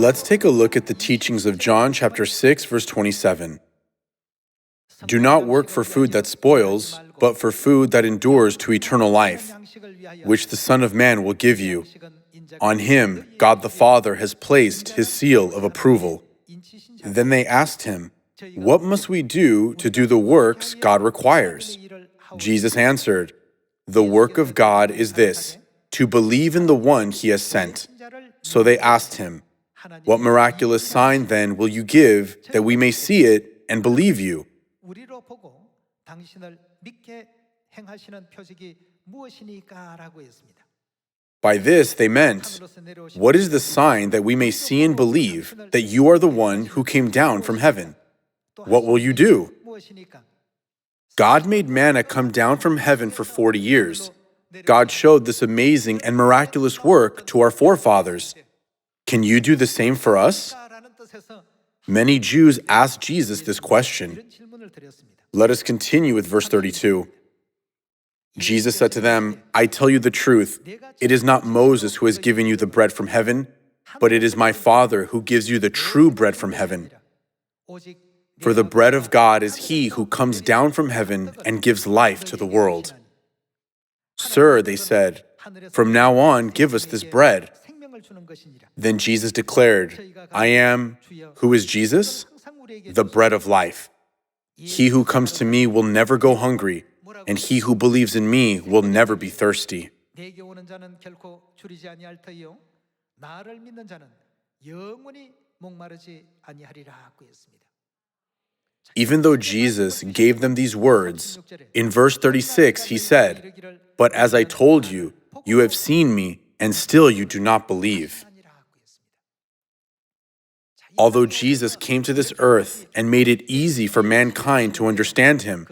Let's take a look at the teachings of John chapter 6, verse 27. Do not work for food that spoils, but for food that endures to eternal life, which the Son of Man will give you. On him, God the Father has placed his seal of approval. Then they asked him, "What must we do to do the works God requires?" Jesus answered, "The work of God is this, to believe in the one he has sent." So they asked him, "What miraculous sign then will you give that we may see it and believe you?" 우리로 보고 당신을 믿게 행하시는 표적이 무엇이니까라고 했습니다. By this they meant, "What is the sign that we may see and believe that you are the one who came down from heaven? What will you do?" God made manna come down from heaven for 40 years. God showed this amazing and miraculous work to our forefathers. Can you do the same for us? Many Jews asked Jesus this question. Let us continue with verse 32. Jesus said to them, "I tell you the truth, it is not Moses who has given you the bread from heaven, but it is my Father who gives you the true bread from heaven. For the bread of God is he who comes down from heaven and gives life to the world." "Sir," they said, "from now on give us this bread." Then Jesus declared, "I am," who is Jesus? "The bread of life. He who comes to me will never go hungry, and he who believes in me will never be thirsty." 내게 오는 자는 결코 줄이지 아니할 터이요 나를 믿는 자는 영원히 목마르지 아니하리라고 했습니다. Even though Jesus gave them these words, in verse 36 he said, "But as I told you, you have seen me, and still you do not believe." Although Jesus came to this earth and made it easy for mankind to understand him,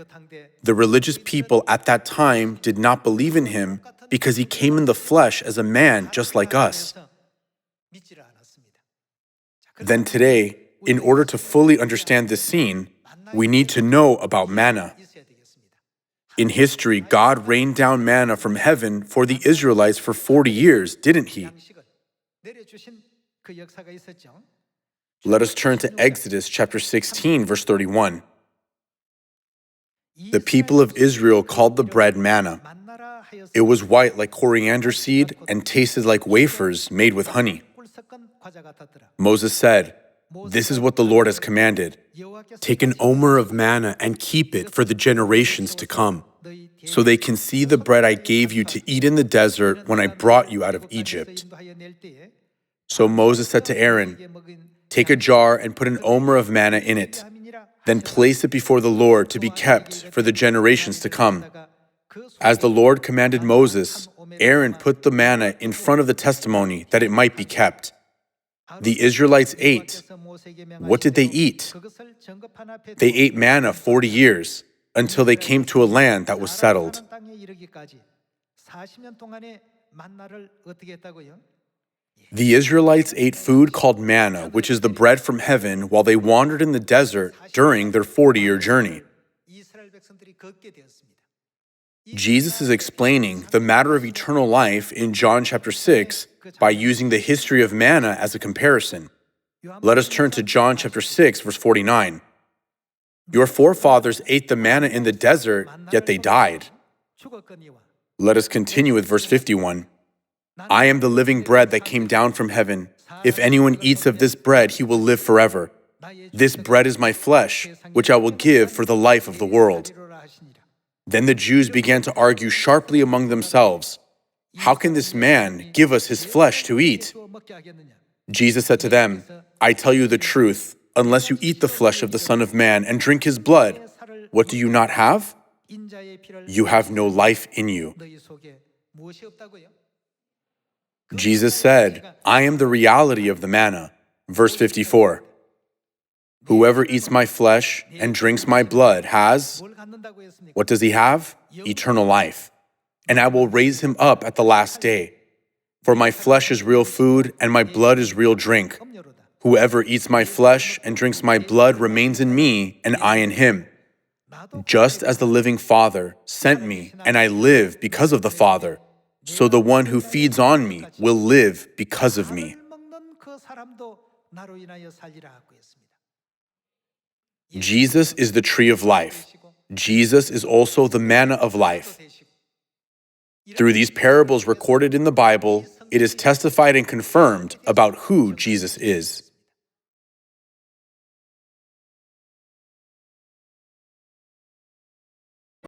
the religious people at that time did not believe in him because he came in the flesh as a man just like us. Then today, in order to fully understand this scene, we need to know about manna. In history, God rained down manna from heaven for the Israelites for 40 years, didn't he? Let us turn to Exodus chapter 16, verse 31. The people of Israel called the bread manna. It was white like coriander seed and tasted like wafers made with honey. Moses said, "This is what the Lord has commanded. Take an omer of manna and keep it for the generations to come, so they can see the bread I gave you to eat in the desert when I brought you out of Egypt." So Moses said to Aaron, "Take a jar and put an omer of manna in it. Then place it before the Lord to be kept for the generations to come." As the Lord commanded Moses, Aaron put the manna in front of the testimony that it might be kept. The Israelites ate. What did they eat? They ate manna 40 years until they came to a land that was settled. The Israelites ate food called manna, which is the bread from heaven, while they wandered in the desert during their 40-year journey. Jesus is explaining the matter of eternal life in John chapter 6 by using the history of manna as a comparison. Let us turn to John chapter 6, verse 49. "Your forefathers ate the manna in the desert, yet they died." Let us continue with verse 51. "I am the living bread that came down from heaven. If anyone eats of this bread, he will live forever. This bread is my flesh, which I will give for the life of the world." Then the Jews began to argue sharply among themselves, "How can this man give us his flesh to eat?" Jesus said to them, "I tell you the truth, unless you eat the flesh of the Son of Man and drink his blood, what do you not have? You have no life in you." Jesus said, "I am the reality of the manna." Verse 54. "Whoever eats my flesh and drinks my blood has," what does he have? "Eternal life. And I will raise him up at the last day. For my flesh is real food and my blood is real drink. Whoever eats my flesh and drinks my blood remains in me and I in him. Just as the living Father sent me and I live because of the Father, so the one who feeds on me will live because of me." 나로 인하여 살리라고 했습니다. Jesus is the tree of life. Jesus is also the manna of life. Through these parables recorded in the Bible, it is testified and confirmed about who Jesus is.